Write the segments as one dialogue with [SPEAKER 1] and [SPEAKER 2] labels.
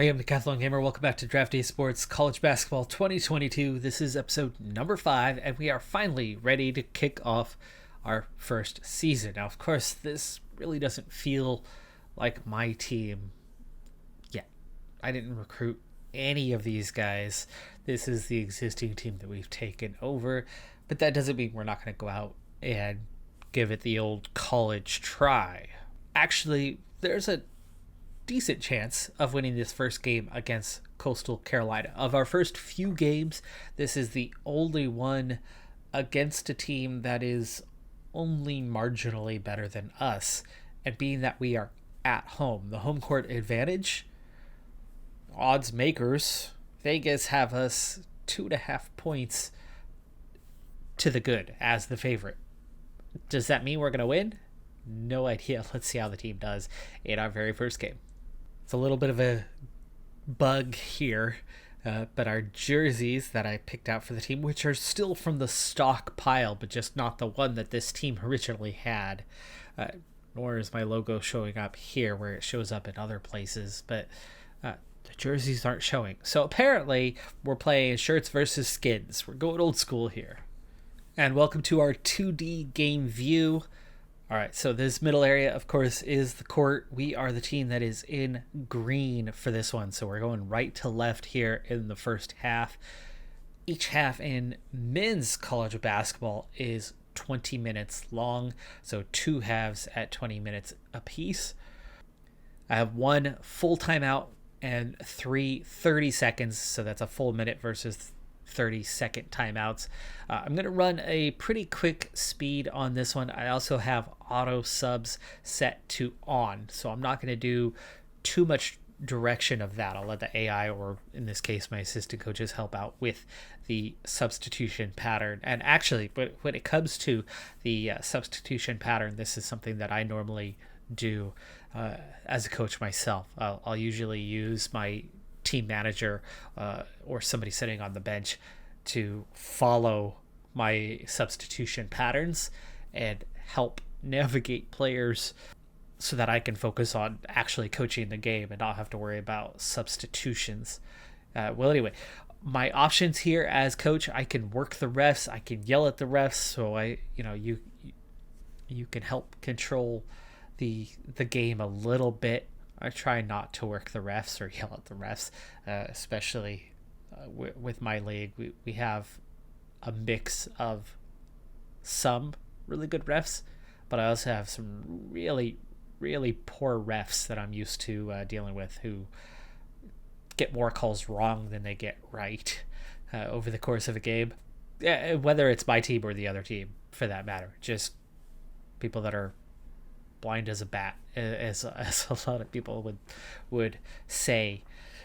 [SPEAKER 1] Hey, I'm the Decathlon Gamer. Welcome back to Draft Day Sports College Basketball 2022. This is episode number 5, and we are finally ready to kick off our first season. Now, of course, this really doesn't feel like my team yet. I didn't recruit any of these guys. This is the existing team that we've taken over, but that doesn't mean we're not going to go out and give it the old college try. Actually, there's a decent chance of winning this first game against Coastal Carolina. Of our first few games, this is the only one against a team that is only marginally better than us. And being that we are at home, the home court advantage, odds makers, Vegas have us 2.5 points to the good as the favorite. Does that mean we're going to win? No idea. Let's see how the team does in our very first game. It's a little bit of a bug here, but our jerseys that I picked out for the team, which are still from the stock pile, but just not the one that this team originally had, nor is my logo showing up here where it shows up in other places, but the jerseys aren't showing. So apparently we're playing shirts versus skins. We're going old school here. And welcome to our 2D game view. All right, so this middle area, of course, is the court. We are the team that is in green for this one, so we're going right to left here in the first half. Each half in men's college basketball is 20 minutes long, so 2 halves at 20 minutes apiece. I have 1 full timeout and 3 30 seconds, so that's a full minute versus 30-second timeouts. I'm going to run a pretty quick speed on this one. I also have auto subs set to on, so I'm not going to do too much direction of that. I'll let the AI, or in this case my assistant coaches, help out with the substitution pattern. And actually, when it comes to the substitution pattern, this is something that I normally do as a coach myself. I'll usually use my team manager or somebody sitting on the bench to follow my substitution patterns and help navigate players so that I can focus on actually coaching the game and not have to worry about substitutions. Anyway, my options here as coach, I can work the refs, I can yell at the refs, so you can help control the game a little bit. I try not to work the refs or yell at the refs, especially with my league. We have a mix of some really good refs, but I also have some really, really poor refs that I'm used to dealing with, who get more calls wrong than they get right over the course of a game, whether it's my team or the other team for that matter. Just people that are blind as a bat, as a lot of people would say.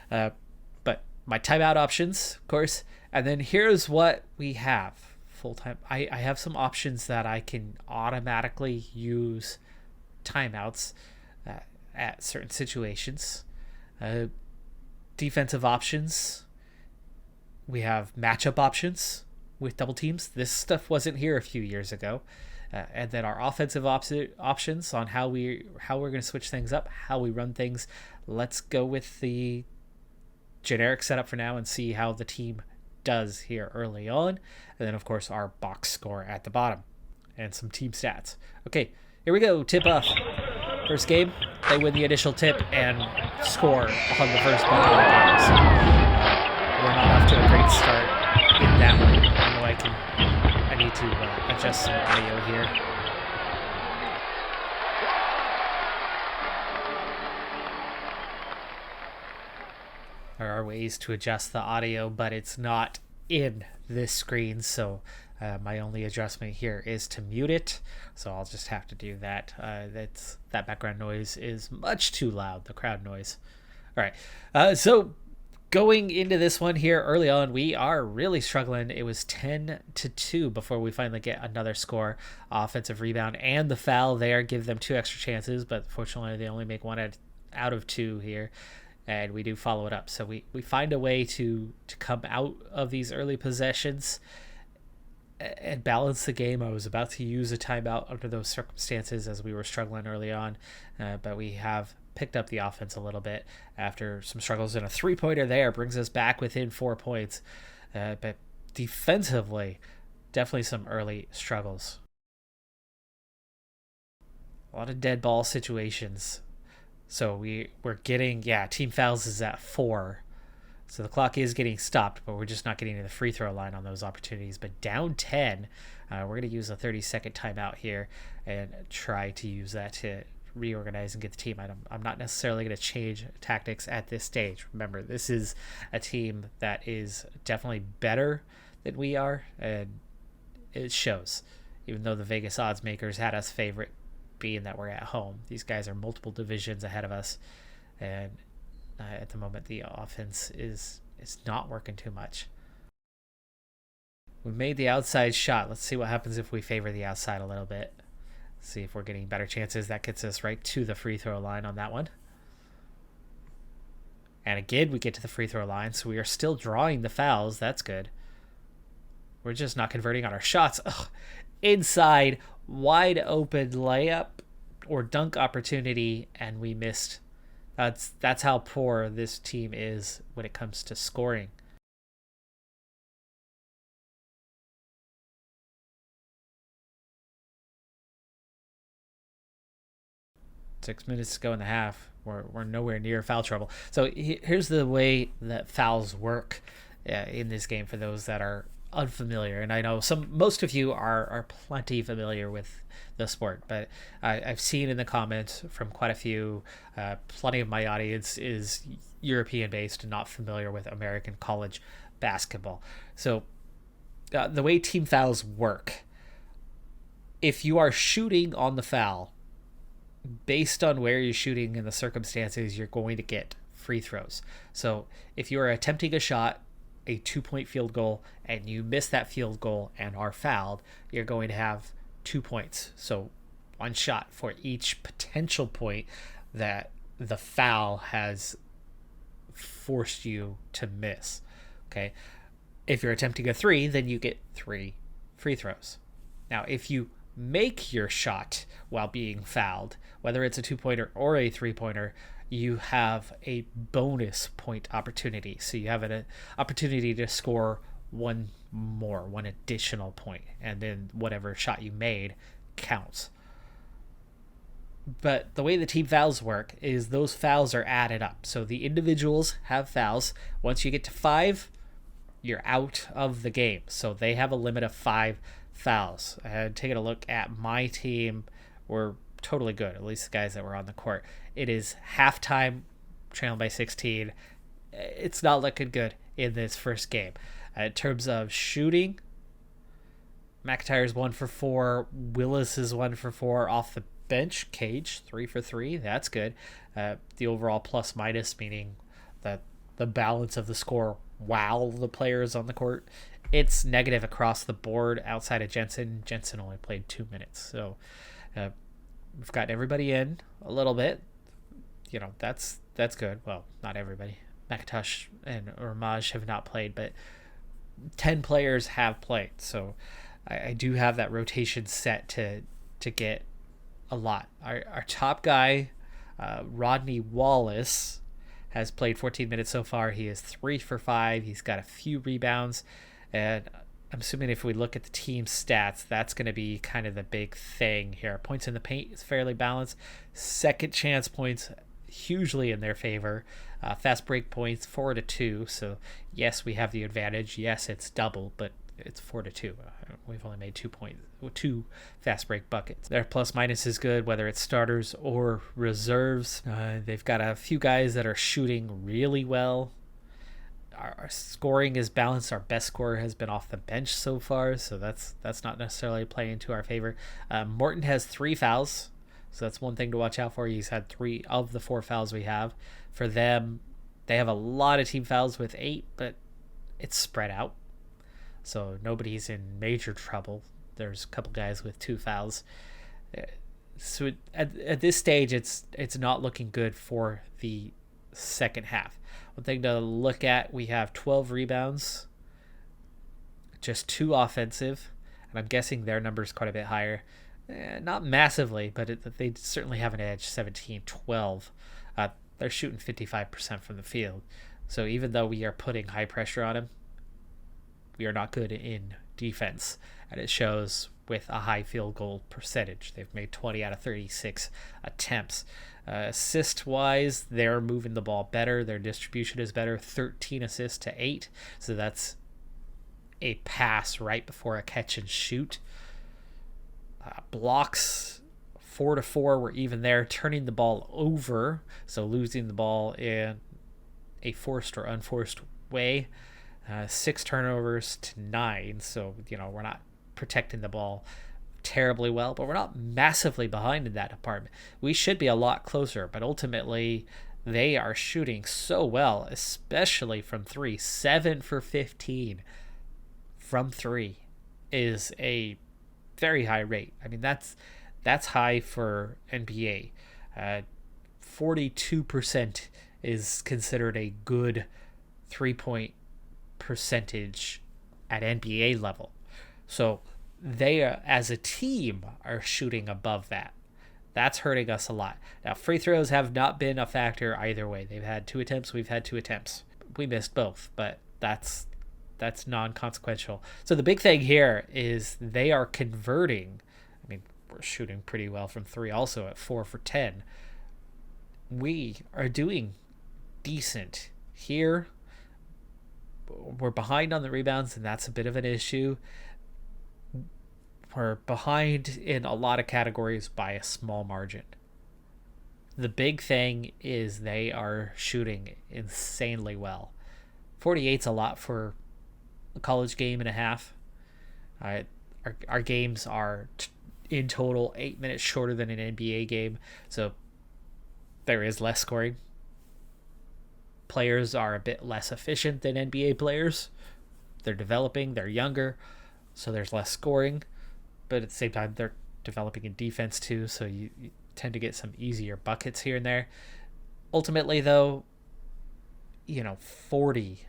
[SPEAKER 1] But my timeout options, of course, and then here's what we have full time. I have some options that I can automatically use timeouts at certain situations. Defensive options. We have matchup options with double teams. This stuff wasn't here a few years ago. And then our offensive options on how we're going to switch things up, how we run things. Let's go with the generic setup for now and see how the team does here early on. And then, of course, our box score at the bottom and some team stats. Okay, here we go. Tip off. First game, they win the initial tip and score on the first bucket of the game. So we're not off to a great start in that one. I know I need to adjust some audio here. There are ways to adjust the audio, but it's not in this screen, so my only adjustment here is to mute it. So I'll just have to do that. That background noise is much too loud, the crowd noise. All right, so going into this one here early on, we are really struggling. It was 10-2 before we finally get another score. Offensive rebound and the foul there give them 2 extra chances, but fortunately they only make 1 out of 2 here, and we do follow it up. So we find a way to come out of these early possessions and balance the game. I was about to use a timeout under those circumstances as we were struggling early on, but we have picked up the offense a little bit after some struggles, and a 3-pointer there brings us back within 4 points. But defensively, definitely some early struggles. A lot of dead ball situations. So we're getting, team fouls is at 4. So the clock is getting stopped, but we're just not getting to the free throw line on those opportunities. But down 10, we're going to use a 30-second timeout here and try to use that to reorganize and get the team. I'm not necessarily going to change tactics at this stage. Remember, this is a team that is definitely better than we are, and it shows. Even though the Vegas odds makers had us favorite, being that we're at home, these guys are multiple divisions ahead of us, and at the moment the offense is not working too much. We made the outside shot. Let's see what happens if we favor the outside a little bit. See if we're getting better chances. That gets us right to the free throw line on that one. And again, we get to the free throw line, so we are still drawing the fouls. That's good. We're just not converting on our shots. Ugh. Inside, wide open layup or dunk opportunity, and we missed. That's how poor this team is when it comes to scoring. Six minutes to go in the half. We're nowhere near foul trouble. So here's the way that fouls work in this game for those that are unfamiliar. And I know most of you are plenty familiar with the sport, but I've seen in the comments from quite a few, plenty of my audience is European based and not familiar with American college basketball. So the way team fouls work, if you are shooting on the foul, based on where you're shooting and the circumstances, you're going to get free throws. So if you are attempting a shot, a 2-point field goal, and you miss that field goal and are fouled, you're going to have 2 points. So one shot for each potential point that the foul has forced you to miss. Okay. If you're attempting a 3, then you get 3 free throws. Now, if you make your shot while being fouled, whether it's a 2-pointer or a 3-pointer, you have a bonus point opportunity. So you have an opportunity to score one additional point, and then whatever shot you made counts. But the way the team fouls work is those fouls are added up. So the individuals have fouls. Once you get to 5, you're out of the game. So they have a limit of 5 fouls. Taking a look at my team, we're totally good, at least the guys that were on the court. It is halftime, trailing by 16. It's not looking good in this first game. In terms of shooting, McIntyre's 1 for 4, Willis is 1 for 4 off the bench. Cage 3 for 3. That's good. The overall plus minus, meaning that the balance of the score while the player is on the court, it's negative across the board outside of Jensen. Jensen only played 2 minutes. So we've got everybody in a little bit. You know, that's good. Well, not everybody. McIntosh and Ramaj have not played, but 10 players have played. So I do have that rotation set to get a lot. Our top guy, Rodney Wallace, has played 14 minutes so far. He is 3 for 5. He's got a few rebounds. And I'm assuming if we look at the team stats, that's going to be kind of the big thing here. Points in the paint is fairly balanced. Second chance points hugely in their favor. Fast break points 4-2. So yes, we have the advantage. Yes, it's double, but it's 4-2. We've only made 2 fast break buckets. Their plus minus is good, whether it's starters or reserves. They've got a few guys that are shooting really well. Our scoring is balanced. Our best scorer has been off the bench so far, so that's not necessarily playing to our favor. Morton has 3 fouls, so that's one thing to watch out for. He's had 3 of the 4 fouls we have. For them, they have a lot of team fouls with 8, but it's spread out, so nobody's in major trouble. There's a couple guys with 2 fouls. So at this stage, it's not looking good for the second half. One thing to look at, we have 12 rebounds, just 2 offensive, and I'm guessing their number is quite a bit higher. Not massively, but they certainly have an edge, 17-12. They're shooting 55% from the field. So even though we are putting high pressure on them, we are not good in defense. And it shows with a high field goal percentage. They've made 20 out of 36 attempts. Assist-wise, they're moving the ball better. Their distribution is better. 13 assists to 8. So that's a pass right before a catch and shoot. Blocks 4 to 4 were even there. Turning the ball over, so losing the ball in a forced or unforced way. 6 turnovers to 9. So, we're not protecting the ball terribly well, but we're not massively behind in that department. We should be a lot closer, but ultimately they are shooting so well, especially from 3. 7 for 15 from 3 is a very high rate. I mean, that's high for NBA. 42% is considered a good 3-point percentage at NBA level. So they, as a team, are shooting above that. That's hurting us a lot. Now, free throws have not been a factor either way. They've had 2 attempts. We've had 2 attempts. We missed both, but that's non-consequential. So the big thing here is they are converting. I mean, we're shooting pretty well from 3 also at 4 for 10. We are doing decent here. We're behind on the rebounds, and that's a bit of an issue. We're behind in a lot of categories by a small margin. The big thing is they are shooting insanely well. 48's a lot for a college game and a half. Our games are in total 8 minutes shorter than an NBA game, so there is less scoring. Players are a bit less efficient than NBA players. They're developing, they're younger, so there's less scoring. But at the same time, they're developing in defense too, so you tend to get some easier buckets here and there. Ultimately, though, 40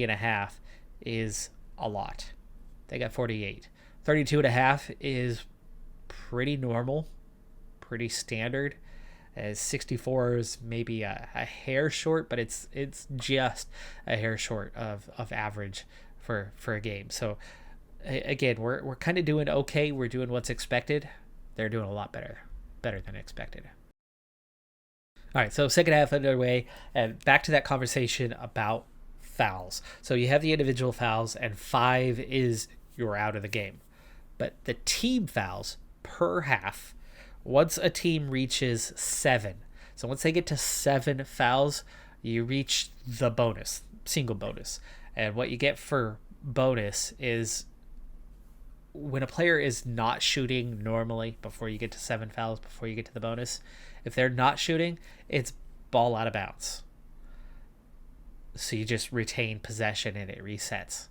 [SPEAKER 1] and a half is a lot. They got 48. 32 and a half is pretty normal, pretty standard. As 64 is maybe a hair short, but it's just a hair short of average for a game. So again, we're kind of doing okay. We're doing what's expected. They're doing a lot better than expected. All right, so second half underway, and back to that conversation about fouls. So you have the individual fouls, and 5 is you're out of the game. But the team fouls per half, once a team reaches 7, so once they get to 7 fouls, you reach the bonus, single bonus. And what you get for bonus is when a player is not shooting normally before you get to 7 fouls, before you get to the bonus, if they're not shooting, it's ball out of bounds. So you just retain possession and it resets.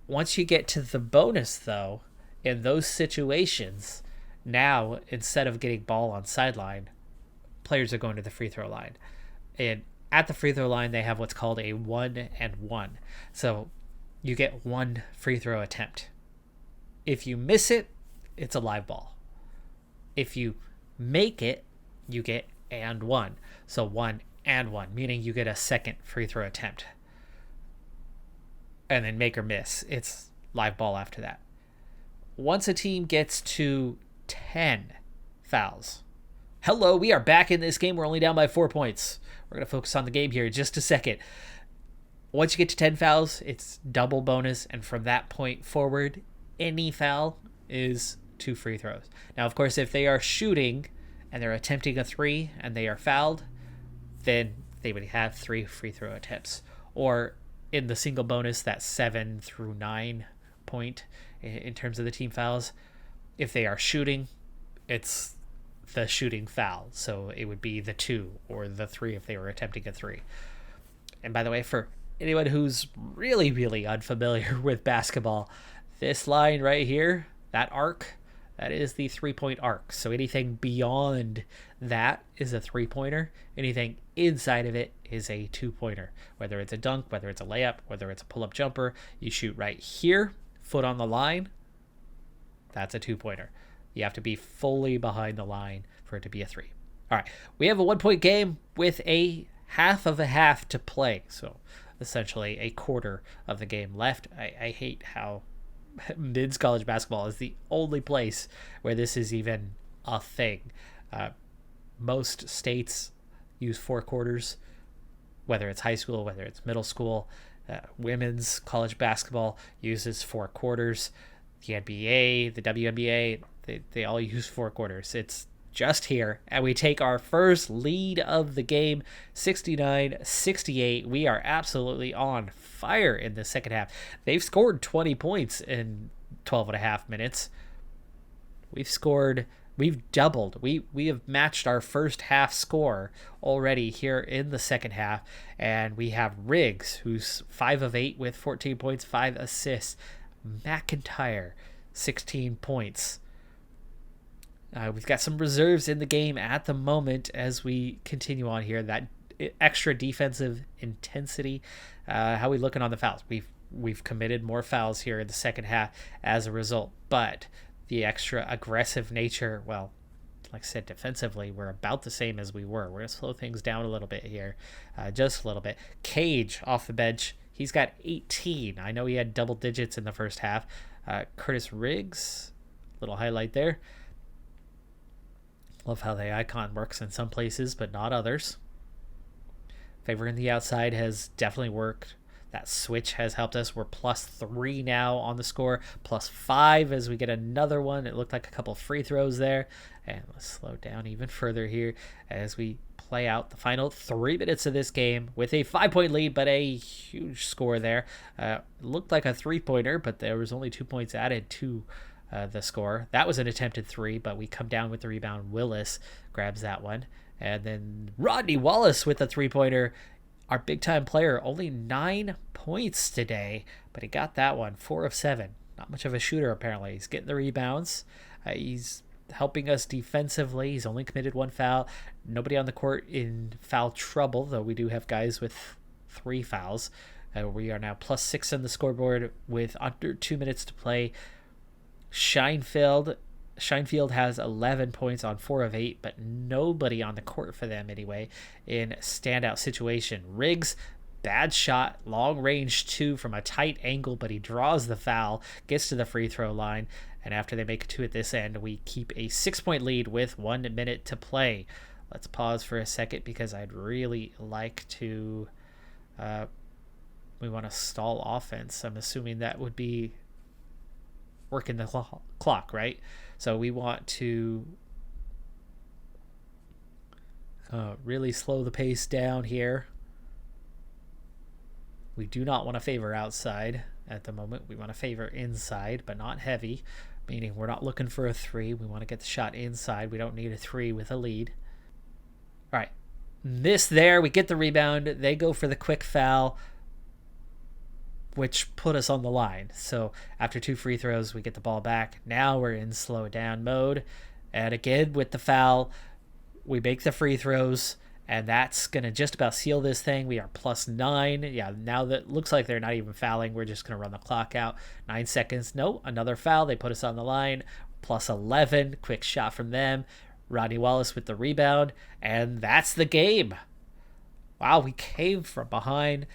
[SPEAKER 1] Once you get to the bonus, though, in those situations, now instead of getting ball on sideline, players are going to the free throw line. And at the free throw line, they have what's called a 1-and-1. So you get 1 free throw attempt. If you miss it, it's a live ball. If you make it, you get and 1. So 1-and-1, meaning you get a second free throw attempt. And then make or miss, it's live ball after that. Once a team gets to 10 fouls, hello, we are back in this game. We're only down by 4 points. We're going to focus on the game here in just a second. Once you get to 10 fouls, it's double bonus, and from that point forward, any foul is 2 free throws. Now, of course, if they are shooting and they're attempting a 3 and they are fouled, then they would have 3 free throw attempts. Or in the single bonus, that 7 through 9 point in terms of the team fouls, if they are shooting, it's the shooting foul. So it would be the 2 or the 3 if they were attempting a 3. And by the way, for anyone who's really, really unfamiliar with basketball, this line right here, that arc, that is the 3-point arc. So anything beyond that is a 3-pointer. Anything inside of it is a 2-pointer. Whether it's a dunk, whether it's a layup, whether it's a pull-up jumper, you shoot right here, foot on the line, that's a 2-pointer. You have to be fully behind the line for it to be a 3. All right, we have a 1 point game with a half of a half to play. So essentially a quarter of the game left. I hate how men's college basketball is the only place where this is even a thing. Most states use 4 quarters, whether it's high school, whether it's middle school. Women's college basketball uses 4 quarters. The NBA, the WNBA, they all use 4 quarters. It's just here, and we take our first lead of the game, 69-68. We are absolutely on fire in the second half. They've scored 20 points in 12 and a half minutes. We've doubled. We have matched our first half score already here in the second half, and we have Riggs, who's 5 of 8 with 14 points, 5 assists. McIntyre, 16 points. We've got some reserves in the game at the moment as we continue on here. That extra defensive intensity. How are we looking on the fouls? We've committed more fouls here in the second half as a result, but the extra aggressive nature, well, like I said, defensively, we're about the same as we were. We're going to slow things down a little bit here, just a little bit. Cage off the bench. He's got 18. I know he had double digits in the first half. Curtis Riggs, little highlight there. Love how the icon works in some places, but not others. Favoring the outside has definitely worked. That switch has helped us. We're +3 now on the score, +5 as we get another one. It looked like a couple free throws there. And let's slow down even further here as we play out the final 3 minutes of this game with a 5-point lead, but a huge score there. Looked like a 3-pointer, but there was only 2 points added to the score. That was an attempted 3, but we come down with the rebound. Willis grabs that one. And then Rodney Wallace with the 3-pointer. Our big-time player, only 9 points today, but he got that one, 4 of 7. Not much of a shooter, apparently. He's getting the rebounds. He's helping us defensively. He's only committed 1 foul. Nobody on the court in foul trouble, though we do have guys with 3 fouls. We are now +6 on the scoreboard with under 2 minutes to play. Scheinfeld has 11 points on 4 of 8, but nobody on the court for them anyway in standout situation. Riggs, bad shot, long range 2 from a tight angle, but he draws the foul, gets to the free throw line, and after they make it 2 at this end, we keep a 6-point lead with 1 minute to play. Let's pause for a second because I'd really like to... we want to stall offense. I'm assuming that would be working the clock, right? So we want to really slow the pace down here. We do not want to favor outside at the moment. We want to favor inside, but not heavy, meaning we're not looking for a 3. We want to get the shot inside. We don't need a 3 with a lead. All right. Miss there. We get the rebound. They go for the quick foul, which put us on the line. So after 2 free throws, we get the ball back. Now we're in slow down mode. And again, with the foul, we make the free throws, and that's going to just about seal this thing. We are +9. Yeah, now that looks like they're not even fouling. We're just going to run the clock out. 9 seconds. No, another foul. They put us on the line. +11. Quick shot from them. Rodney Wallace with the rebound. And that's the game. Wow, we came from behind,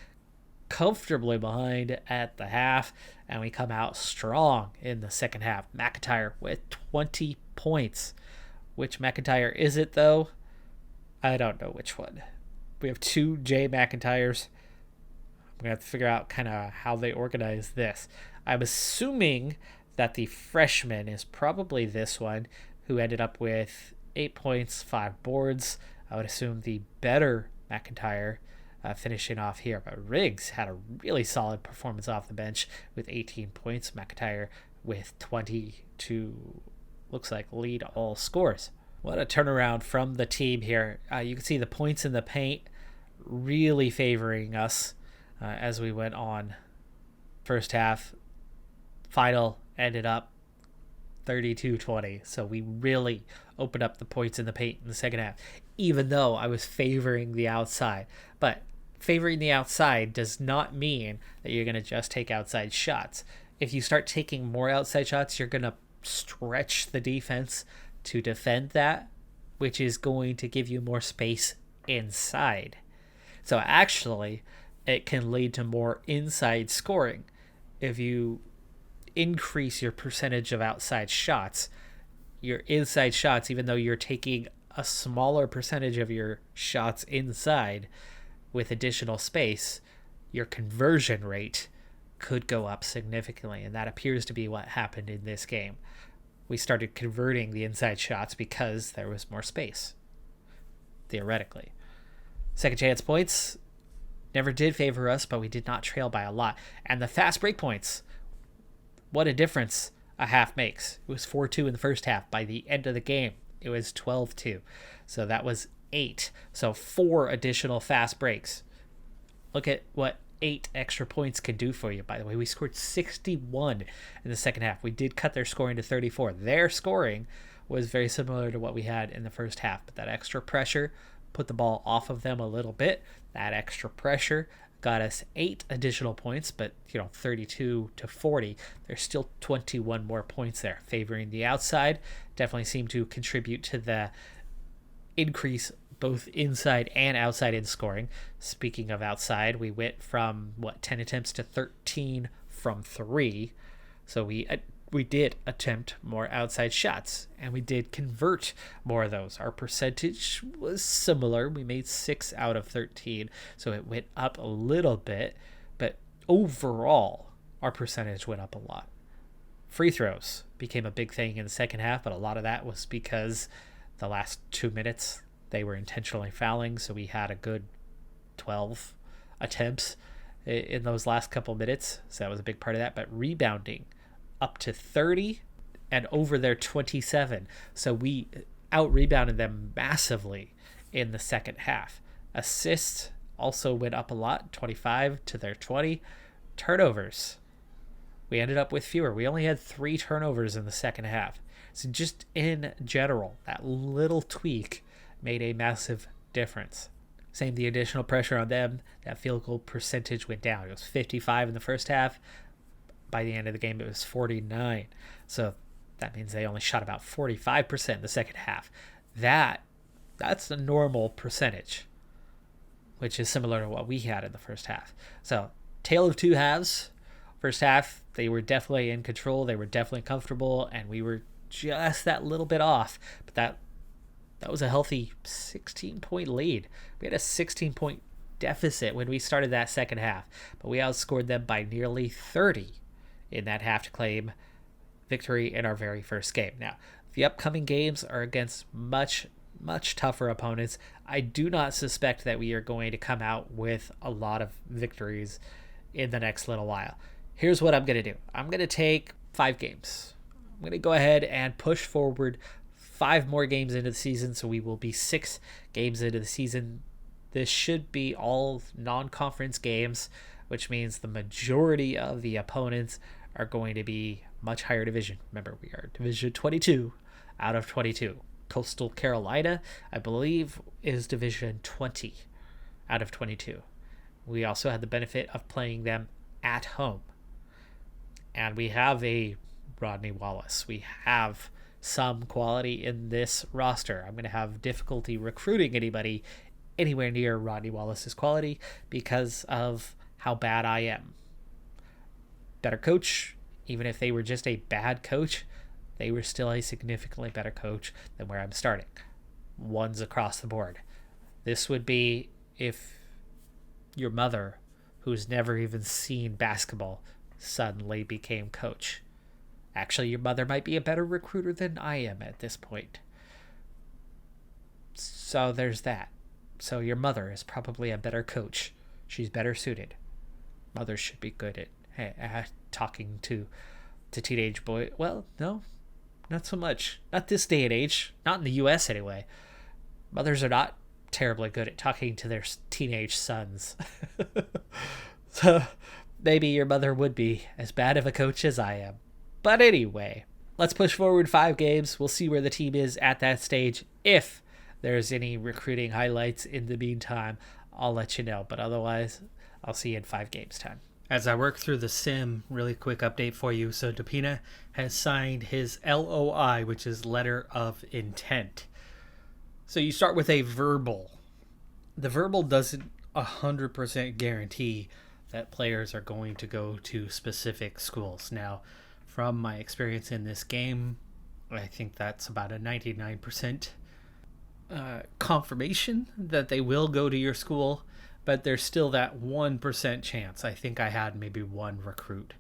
[SPEAKER 1] comfortably behind at the half, and we come out strong in the second half. McIntyre with 20 points. Which McIntyre is it, though? I don't know which one. We have 2 J McIntyres. I'm going to have to figure out kind of how they organize this. I'm assuming that the freshman is probably this one, who ended up with 8 points, 5 boards. I would assume the better McIntyre finishing off here. But Riggs had a really solid performance off the bench with 18 points. McIntyre with 20 to, looks like, lead all scores. What a turnaround from the team here. You can see the points in the paint really favoring us as we went on. First half, final ended up 32-20. So we really opened up the points in the paint in the second half, even though I was favoring the outside. But favoring the outside does not mean that you're going to just take outside shots. If you start taking more outside shots, you're going to stretch the defense to defend that, which is going to give you more space inside. So actually, it can lead to more inside scoring. If you increase your percentage of outside shots, your inside shots, even though you're taking a smaller percentage of your shots inside with additional space, your conversion rate could go up significantly. And that appears to be what happened in this game. We started converting the inside shots because there was more space, theoretically. Second chance points never did favor us, but we did not trail by a lot. And the fast break points, what a difference a half makes. It was 4-2 in the first half. By the end of the game, it was 12-2. So that was 8. So 4 additional fast breaks. Look at what 8 extra points can do for you. By the way, we scored 61 in the second half. We did cut their scoring to 34. Their scoring was very similar to what we had in the first half, but that extra pressure put the ball off of them a little bit. That extra pressure got us 8 additional points, but 32-40. There's still 21 more points there, favoring the outside. Definitely seemed to contribute to the increase both inside and outside in scoring. Speaking of outside, we went from 10 attempts to 13 from 3. So we did attempt more outside shots, and we did convert more of those. Our percentage was similar. We made 6 out of 13, so it went up a little bit, but overall, our percentage went up a lot. Free throws became a big thing in the second half, but a lot of that was because the last 2 minutes, they were intentionally fouling, so we had a good 12 attempts in those last couple minutes, so that was a big part of that. But rebounding, up to 30 and over their 27. So we out-rebounded them massively in the second half. Assists also went up a lot, 25 to their 20. Turnovers, we ended up with fewer. We only had 3 turnovers in the second half. So just in general, that little tweak made a massive difference. Same, the additional pressure on them, that field goal percentage went down. It was 55 in the first half. By the end of the game, it was 49. So that means they only shot about 45% in the second half. That's the normal percentage, which is similar to what we had in the first half. So tale of two halves. First half, they were definitely in control. They were definitely comfortable, and we were just that little bit off. But that was a healthy 16-point lead. We had a 16-point deficit when we started that second half, but we outscored them by nearly 30 in that half to claim victory in our very first game. Now, the upcoming games are against much, much tougher opponents. I do not suspect that we are going to come out with a lot of victories in the next little while. Here's what I'm going to do. I'm going to take 5 games. I'm going to go ahead and push forward 5 more games into the season, so we will be 6 games into the season. This should be all non-conference games, which means the majority of the opponents are going to be much higher division. Remember, we are Division 22 out of 22. Coastal Carolina, I believe, is Division 20 out of 22. We also had the benefit of playing them at home. And we have a Rodney Wallace. We have some quality in this roster. I'm going to have difficulty recruiting anybody anywhere near Rodney Wallace's quality because of how bad I am. Better coach, even if they were just a bad coach, they were still a significantly better coach than where I'm starting. Ones across the board. This would be if your mother, who's never even seen basketball, suddenly became coach. Actually, your mother might be a better recruiter than I am at this point. So there's that. So your mother is probably a better coach. She's better suited. Mothers should be good at talking to teenage boy. Well, no, not so much. Not this day and age. Not in the U.S. anyway. Mothers are not terribly good at talking to their teenage sons. So maybe your mother would be as bad of a coach as I am. But anyway, let's push forward 5 games. We'll see where the team is at that stage. If there's any recruiting highlights in the meantime, I'll let you know. But otherwise, I'll see you in 5 games time. As I work through the sim, really quick update for you. So Depina has signed his LOI, which is letter of intent. So you start with a verbal. The verbal doesn't 100% guarantee that players are going to go to specific schools. Now, from my experience in this game, I think that's about a 99% confirmation that they will go to your school, but there's still that 1% chance. I think I had maybe one recruit,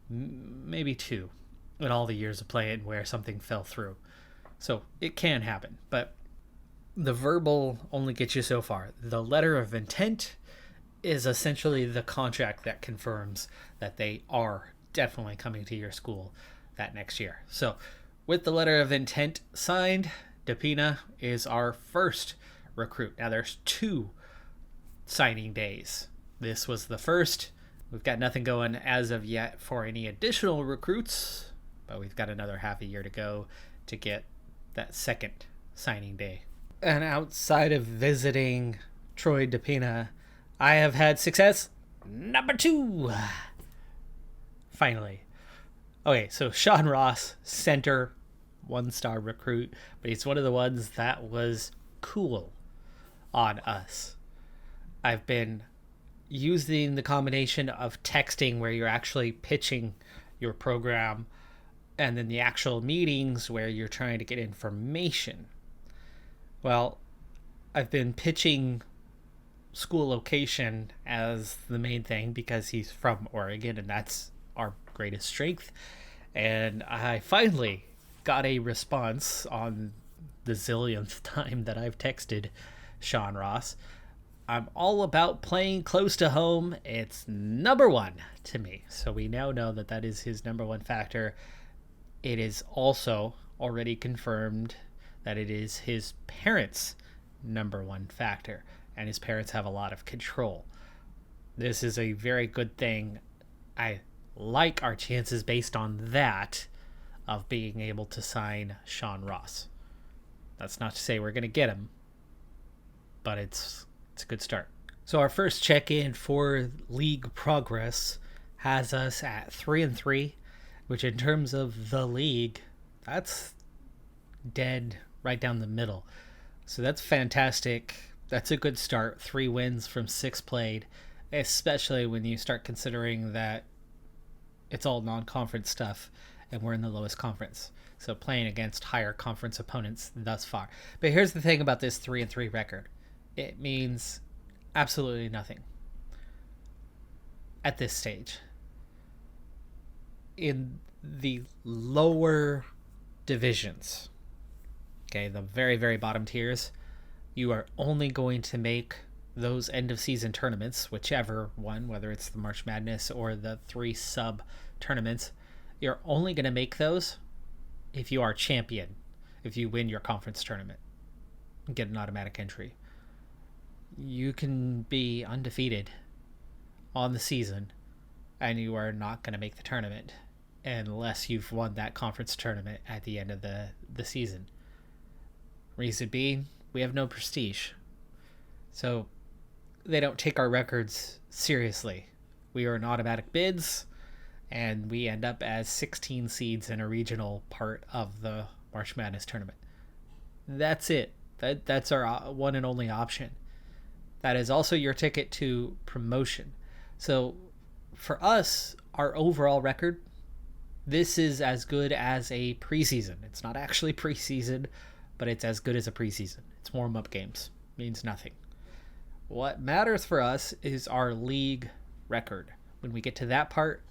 [SPEAKER 1] maybe two, in all the years of playing where something fell through. So it can happen, but the verbal only gets you so far. The letter of intent is essentially the contract that confirms that they are definitely coming to your school that next year. So with the letter of intent signed, Depina is our first recruit. Now there's 2 signing days. This was the first. We've got nothing going as of yet for any additional recruits, but we've got another half a year to go to get that second signing day. And outside of visiting Troy Depina, I have had success number 2. Finally. Okay, so Sean Ross, center, 1-star recruit, but he's one of the ones that was cool on us. I've been using the combination of texting where you're actually pitching your program and then the actual meetings where you're trying to get information. Well, I've been pitching school location as the main thing because he's from Oregon and that's our greatest strength. And I finally got a response on the zillionth time that I've texted Sean Ross. I'm all about playing close to home. It's number 1 to me. So we now know that that is his number 1 factor. It is also already confirmed that it is his parents' number 1 factor. And his parents have a lot of control. This is a very good thing. I like our chances based on that of being able to sign Sean Ross. That's not to say we're going to get him, but it's a good start. So our first check-in for league progress has us at 3-3, which in terms of the league, that's dead right down the middle. So that's fantastic. That's a good start. 3 wins from 6 played, especially when you start considering that it's all non-conference stuff and we're in the lowest conference. So playing against higher conference opponents thus far. But here's the thing about this 3-3 record. It means absolutely nothing at this stage. In the lower divisions, okay, the very, very bottom tiers, you are only going to make those end of season tournaments, whichever one, whether it's the March Madness or the 3 sub tournaments, you're only going to make those if you are champion, if you win your conference tournament, get an automatic entry. You can be undefeated on the season and you are not going to make the tournament unless you've won that conference tournament at the end of the season. Reason being, we have no prestige. So they don't take our records seriously. We are in automatic bids, and we end up as 16 seeds in a regional part of the March Madness tournament. That's it. That's our one and only option. That is also your ticket to promotion. So for us, our overall record, this is as good as a preseason. It's not actually preseason, but it's as good as a preseason. It's warm-up games. Means nothing. What matters for us is our league record. When we get to that part,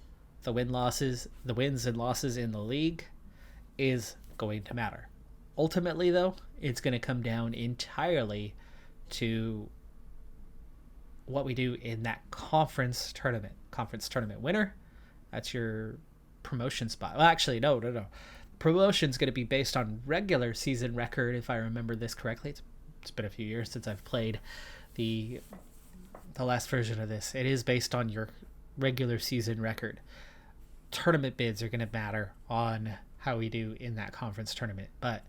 [SPEAKER 1] the wins and losses in the league is going to matter. Ultimately, though, it's going to come down entirely to what we do in that conference tournament. Conference tournament winner, that's your promotion spot. Well, actually, no. Promotion's going to be based on regular season record, if I remember this correctly. It's been a few years since I've played the last version of this. It is based on your regular season record. Tournament bids are going to matter on how we do in that conference tournament. But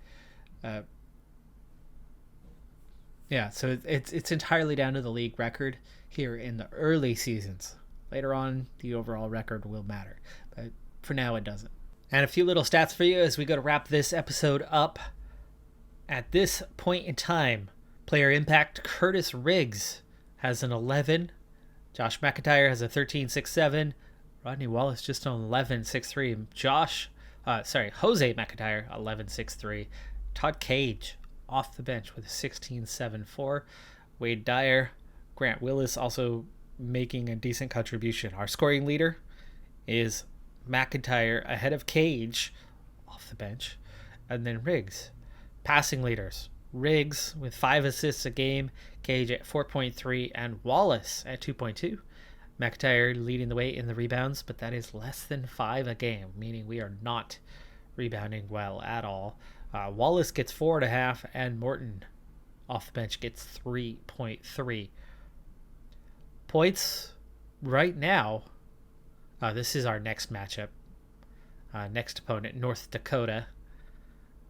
[SPEAKER 1] yeah, so it's entirely down to the league record here in the early seasons. Later on, the overall record will matter. But for now, it doesn't. And a few little stats for you as we go to wrap this episode up. At this point in time, player impact, Curtis Riggs has an 11. Josh McIntyre has a 13.67. Rodney Wallace just on 11.63. Jose McIntyre 11.63. Todd Cage off the bench with a 16.74. Wade Dyer, Grant Willis also making a decent contribution. Our scoring leader is McIntyre ahead of Cage off the bench, and then Riggs. Passing leaders, Riggs with 5 assists a game, Cage at 4.3, and Wallace at 2.2. McIntyre leading the way in the rebounds, but that is less than 5 a game, meaning we are not rebounding well at all. Wallace gets 4.5, and Morton off the bench gets 3.3. Points right now, this is our next matchup. Next opponent, North Dakota.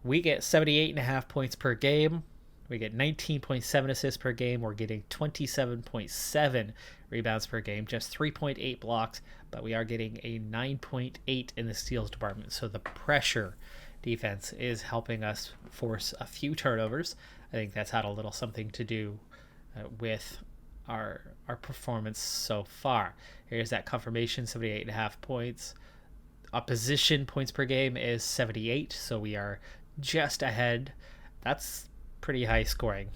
[SPEAKER 1] We get 78.5 points per game. We get 19.7 assists per game. We're getting 27.7 rebounds per game, just 3.8 blocks, but we are getting a 9.8 in the steals department. So the pressure defense is helping us force a few turnovers. I think that's had a little something to do with our performance so far. Here's that confirmation, 78.5 points. Opposition points per game is 78, so we are just ahead. That's pretty high scoring.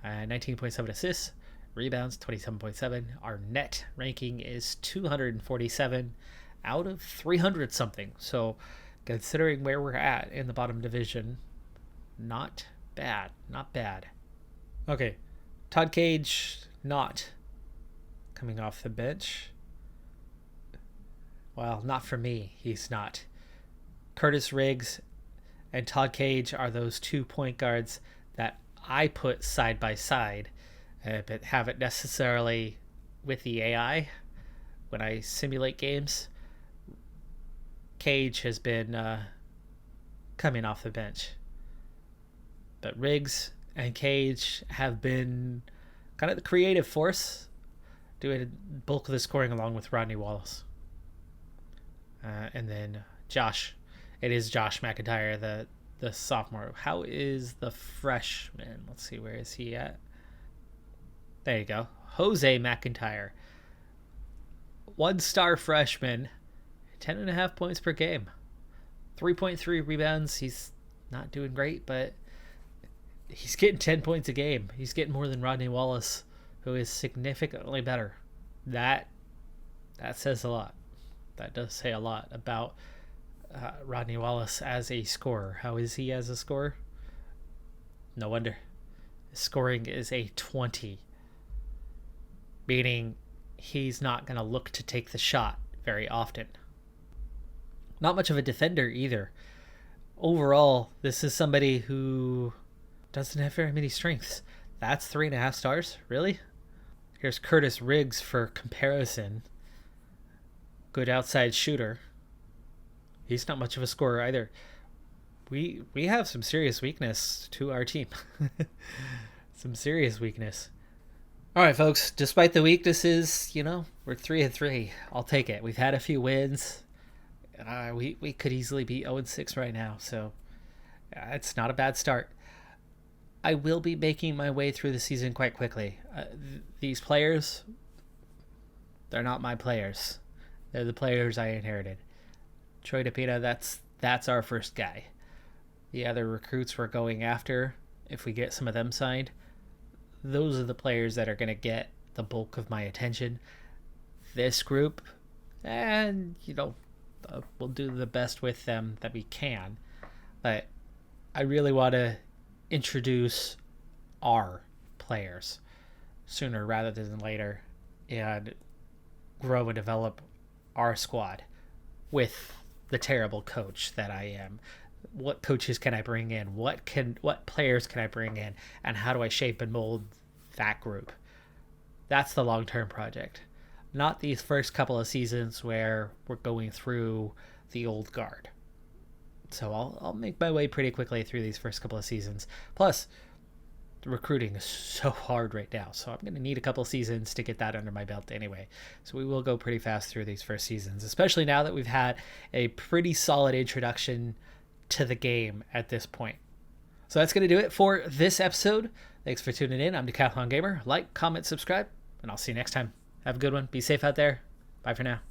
[SPEAKER 1] 19.7 assists, rebounds 27.7. Our net ranking is 247 out of 300 something. So considering where we're at in the bottom division, not bad. Okay, Todd Cage not coming off the bench. Well, not for me, he's not. Curtis Riggs and Todd Cage are those 2 point guards that I put side by side, but haven't necessarily with the AI when I simulate games. Cage has been coming off the bench, but Riggs and Cage have been kind of the creative force, doing the bulk of the scoring along with Rodney Wallace. And then it is Josh McIntyre, the sophomore. How is the freshman? Let's see, where is he at? There you go. Jose McIntyre. 1-star freshman, 10.5 points per game. 3.3 rebounds. He's not doing great, but he's getting 10 points a game. He's getting more than Rodney Wallace, who is significantly better. That says a lot. That does say a lot about Rodney Wallace as a scorer. How is he as a scorer? No wonder. His scoring is a 20, meaning he's not going to look to take the shot very often. Not much of a defender either. Overall, this is somebody who doesn't have very many strengths. That's 3.5 stars? Really? Here's Curtis Riggs for comparison. Good outside shooter. He's not much of a scorer either. We have some serious weakness to our team. Some serious weakness. All right, folks. Despite the weaknesses, we're 3-3. I'll take it. We've had a few wins. We could easily be 0-6 right now, so it's not a bad start. I will be making my way through the season quite quickly. These players, they're not my players. They're the players I inherited. Troy DePina, that's our first guy. The other recruits we're going after, if we get some of them signed, those are the players that are going to get the bulk of my attention. This group, and we'll do the best with them that we can. But I really want to introduce our players sooner rather than later and grow and develop our squad with the terrible coach that I am. What coaches can I bring in? What players can I bring in? And how do I shape and mold that group? That's the long-term project. Not these first couple of seasons where we're going through the old guard. So I'll make my way pretty quickly through these first couple of seasons. Plus, the recruiting is so hard right now, so I'm going to need a couple of seasons to get that under my belt anyway. So we will go pretty fast through these first seasons, especially now that we've had a pretty solid introduction to the game at this point. So that's going to do it for this episode. Thanks for tuning in. I'm Decathlon Gamer. Like, comment, subscribe, and I'll see you next time. Have a good one. Be safe out there. Bye for now.